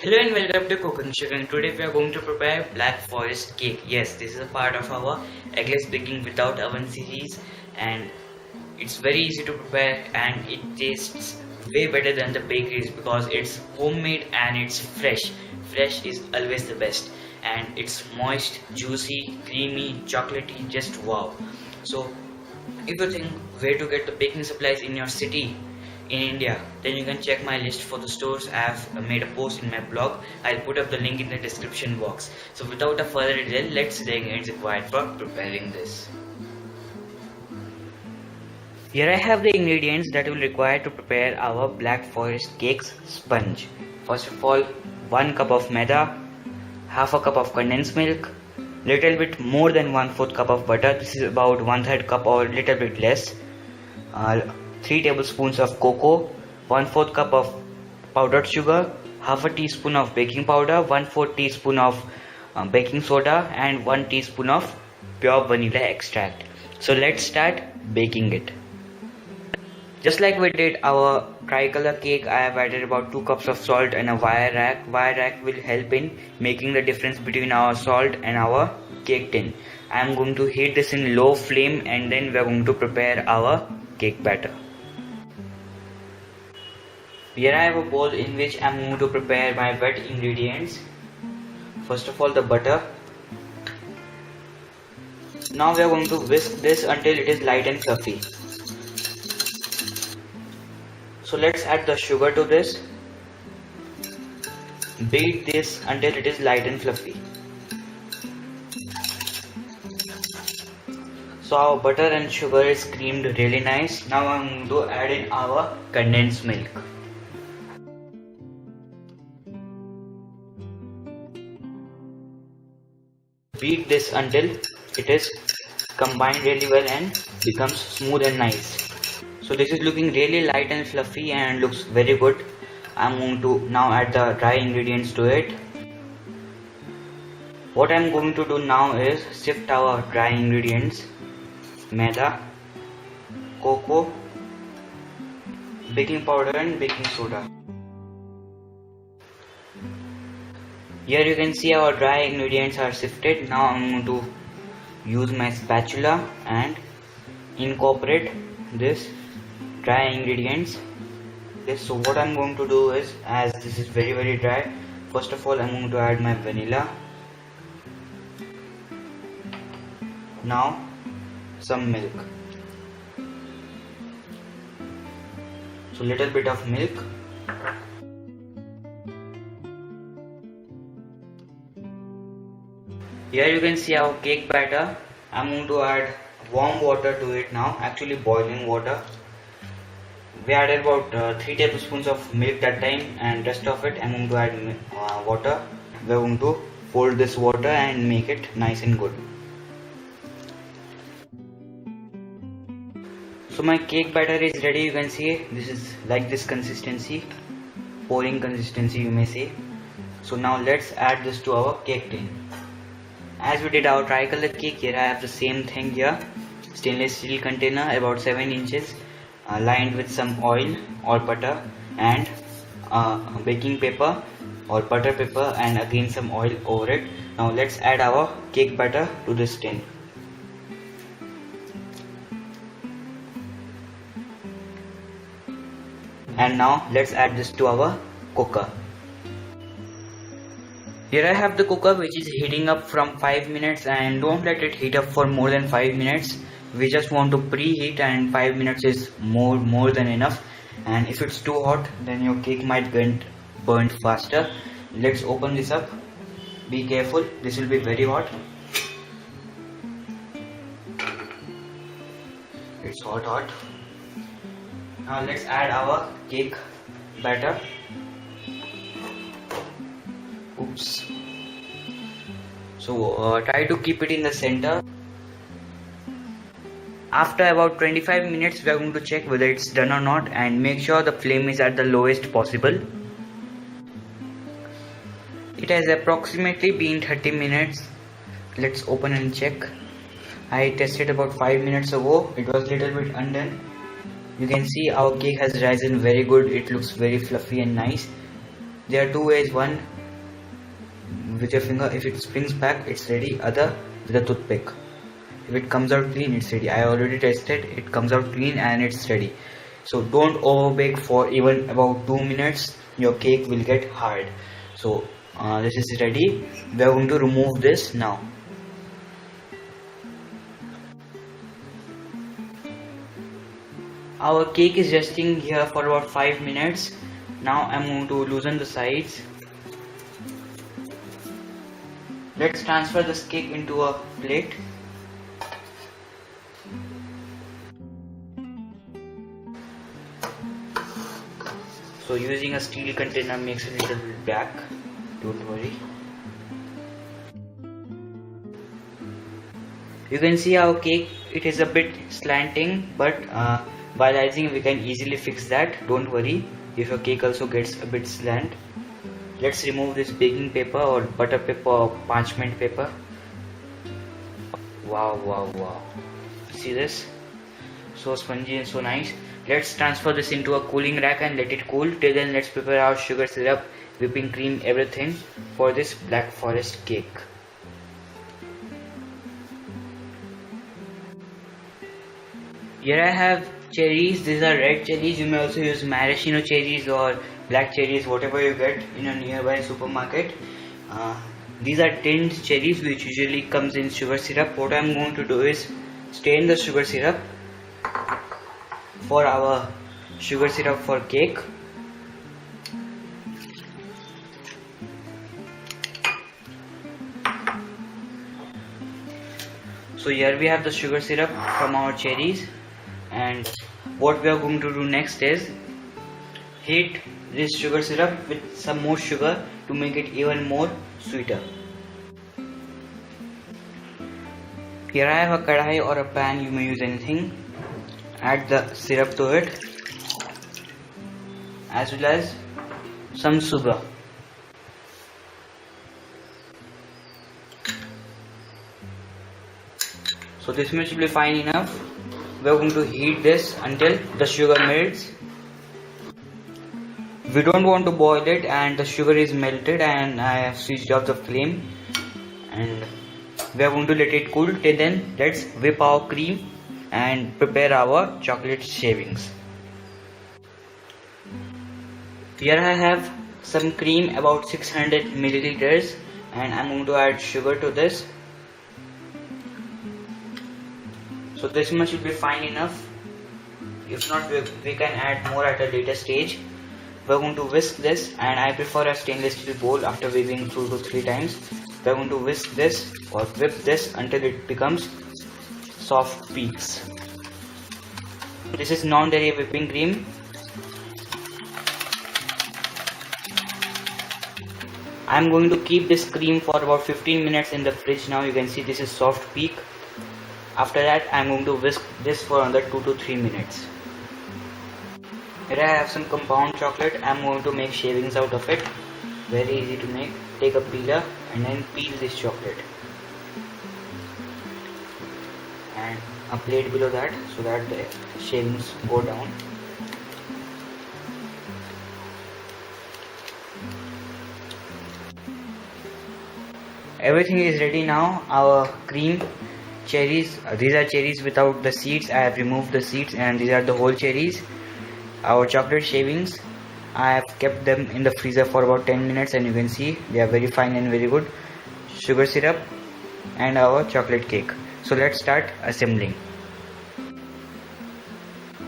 Hello and welcome to Cooking Chicken. Today we are going to prepare Black Forest cake. Yes, this is a part of our Eggless Baking without oven series, and it's very easy to prepare and it tastes way better than the bakeries because it's homemade and it's fresh. Fresh is always the best, and it's moist, juicy, creamy, chocolatey, just wow. So if you think where to get the baking supplies in your city in India, then you can check my list for the stores. I have made a post in my blog. I'll put up the link in the description box. So without a further ado, let's see the ingredients required for preparing this. Here I have the ingredients that will require to prepare our Black Forest cakes sponge. First of all, 1 cup of maida, half a cup of condensed milk, little bit more than 1/4 cup of butter. This is about 1/3 cup or little bit less. 3 tablespoons of cocoa, 1/4 cup of powdered sugar, half a teaspoon of baking powder, 1/4 teaspoon of baking soda, and 1 teaspoon of pure vanilla extract. So let's start baking it. Just like we did our tricolor cake, I have added about 2 cups of salt and a wire rack. Wire rack will help in making the difference between our salt and our cake tin. I am going to heat this in low flame and then we are going to prepare our cake batter. Here I have a bowl in which I am going to prepare my wet ingredients. First of all, the butter. Now we are going to whisk this until it is light and fluffy. So let's add the sugar to this. Beat this until it is light and fluffy. So our butter and sugar is creamed really nice. Now I'm going to add in our condensed milk. Beat this until it is combined really well and becomes smooth and nice. So this is looking really light and fluffy and looks very good. I'm going to now add the dry ingredients to it. What I'm going to do now is sift our dry ingredients: maida, cocoa, baking powder and baking soda. Here you can see our dry ingredients are sifted. Now I'm going to use my spatula and incorporate this dry ingredients. Okay, so what I'm going to do is, as this is very dry, first of all I'm going to add my vanilla. Now some milk. So little bit of milk. Here you can see our cake batter. I'm going to add warm water to it now, actually boiling water. We added about 3 tablespoons of milk that time, and rest of it I'm going to add water. We're going to fold this water and make it nice and good. So my cake batter is ready. You can see this is like this consistency, pouring consistency you may say. So now let's add this to our cake tin. As we did our tricolor cake, here I have the same thing here. Stainless steel container about 7 inches, lined with some oil or butter and baking paper or butter paper, and again some oil over it. Now let's add our cake batter to this tin. And now let's add this to our cooker. Here I have the cooker which is heating up from 5 minutes, and don't let it heat up for more than 5 minutes. We just want to preheat, and 5 minutes is more than enough. And if it's too hot, then your cake might get burnt faster. Let's open this up. Be careful, this will be very hot. It's hot. Now let's add our cake batter. Oops. So try to keep it in the center. After about 25 minutes, we are going to check whether it's done or not, and make sure the flame is at the lowest possible. It has approximately been 30 minutes. Let's open and check. I tested about 5 minutes ago. It was little bit undone. You can see our cake has risen very good. It looks very fluffy and nice. There are two ways. One with your finger, if it springs back, it's ready. Other with a toothpick. If it comes out clean, it's ready. I already tested, it comes out clean and it's ready. So don't over bake for even about 2 minutes, your cake will get hard. So this is ready. We are going to remove this now. Our cake is resting here for about 5 minutes. Now I'm going to loosen the sides. Let's transfer this cake into a plate. So using a steel container makes it a little bit black, don't worry. You can see our cake, it is a bit slanting, but while icing we can easily fix that, don't worry if your cake also gets a bit slant. Let's remove this baking paper or butter paper or parchment paper. Wow. See this? So spongy and so nice. Let's transfer this into a cooling rack and let it cool. Till then, let's prepare our sugar syrup, whipping cream, everything for this Black Forest cake. Here I have cherries. These are red cherries. You may also use maraschino cherries or black cherries, whatever you get in a nearby supermarket. These are tinned cherries which usually comes in sugar syrup. What I am going to do is strain the sugar syrup for our sugar syrup for cake. So here we have the sugar syrup from our cherries, and what we are going to do next is heat this sugar syrup with some more sugar to make it even more sweeter. Here I have a kadai or a pan, you may use anything. Add the syrup to it as well as some sugar. So this much will be fine enough. We are going to heat this until the sugar melts. We don't want to boil it and the sugar is melted, and I have switched off the flame, and we are going to let it cool. Till then, let's whip our cream and prepare our chocolate shavings. Here I have some cream, about 600 milliliters, and I'm going to add sugar to this. So this much will be fine enough. If not, we can add more at a later stage. We're going to whisk this, and I prefer a stainless steel bowl. After whipping 2 to 3 times, we're going to whisk this or whip this until it becomes soft peaks. This is non-dairy whipping cream. I'm going to keep this cream for about 15 minutes in the fridge. Now you can see this is soft peak. After that, I'm going to whisk this for another 2 to 3 minutes. Here I have some compound chocolate. I'm going to make shavings out of it. Very easy to make. Take a peeler and then peel this chocolate. And a plate below that so that the shavings go down. Everything is ready now. Our cream, cherries, these are cherries without the seeds. I have removed the seeds, and these are the whole cherries. Our chocolate shavings, I have kept them in the freezer for about 10 minutes, and you can see they are very fine and very good. Sugar syrup and our chocolate cake. So let's start assembling.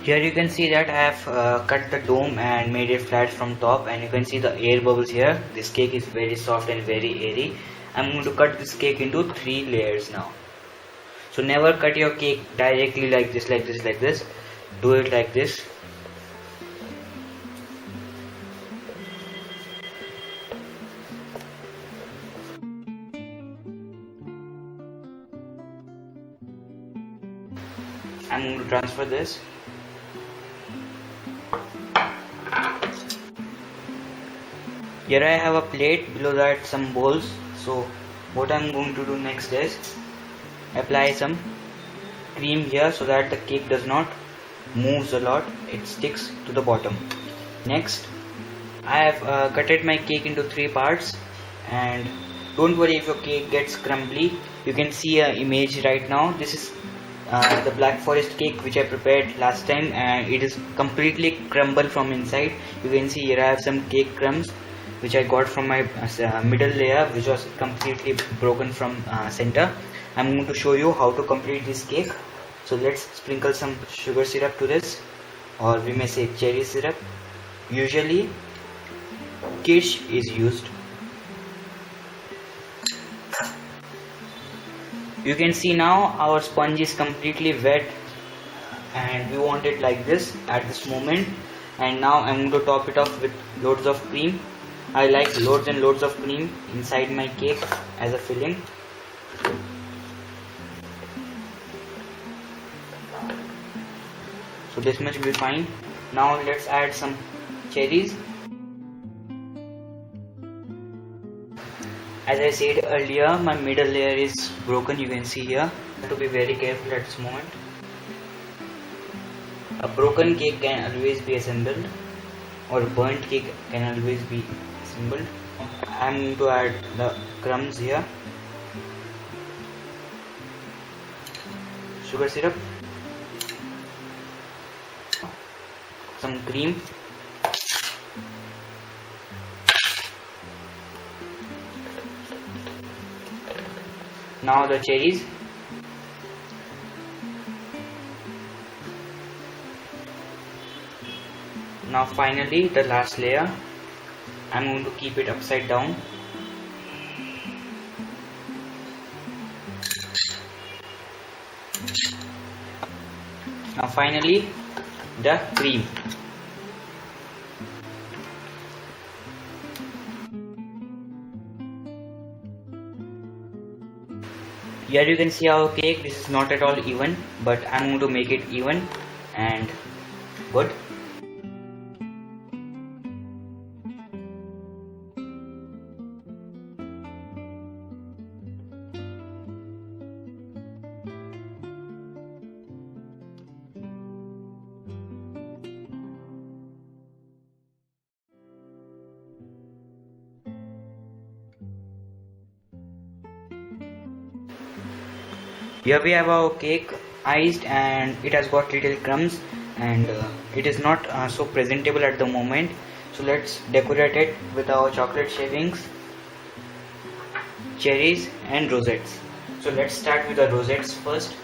Here you can see that I have cut the dome and made it flat from top, and you can see the air bubbles here. This cake is very soft and very airy. I'm going to cut this cake into 3 layers now. So never cut your cake directly like this. Do it like this. I'm going to transfer this. Here I have a plate, below that some bowls. So what I'm going to do next is apply some cream here so that the cake does not move a lot, it sticks to the bottom. Next I have cutted my cake into 3 parts, and don't worry if your cake gets crumbly. You can see an image right now. This is the black forest cake which I prepared last time, and it is completely crumbled from inside. You can see here I have some cake crumbs which I got from my middle layer, which was completely broken from center. I'm going to show you how to complete this cake. So let's sprinkle some sugar syrup to this, or we may say cherry syrup. Usually kirsch is used. You can see now our sponge is completely wet, and we want it like this at this moment. And now I'm going to top it off with loads of cream. I like loads and loads of cream inside my cake as a filling. So this much will be fine. Now let's add some cherries. As I said earlier, my middle layer is broken, you can see here. I have to be very careful at this moment. A broken cake can always be assembled, or a burnt cake can always be assembled. I am going to add the crumbs here, sugar syrup, some cream, now the cherries, now finally the last layer. I'm going to keep it upside down. Now finally the cream. Here you can see our cake. This is not at all even, but I'm going to make it even and good. Here we have our cake iced, and it has got little crumbs, and it is not so presentable at the moment. So let's decorate it with our chocolate shavings, cherries and rosettes. So let's start with the rosettes first.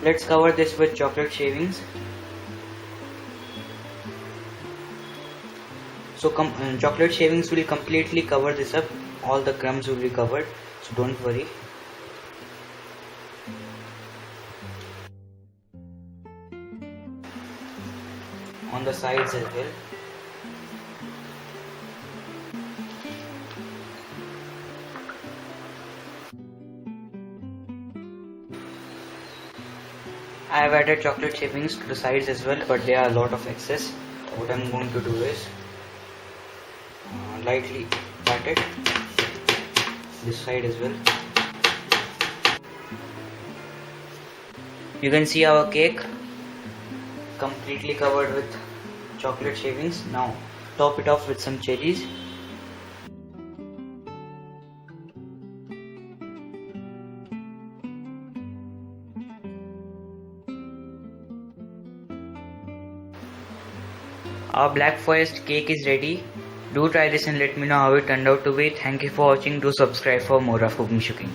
Let's cover this with chocolate shavings. So chocolate shavings will completely cover this up. All the crumbs will be covered, so don't worry. On the sides as well. I have added chocolate shavings to the sides as well, but there are a lot of excess. What I'm going to do is lightly pat it this side as well. You can see our cake completely covered with chocolate shavings. Now top it off with some cherries. Our black forest cake is ready. Do try this and let me know how it turned out to be. Thank you for watching. Do subscribe for more of cooking shooking.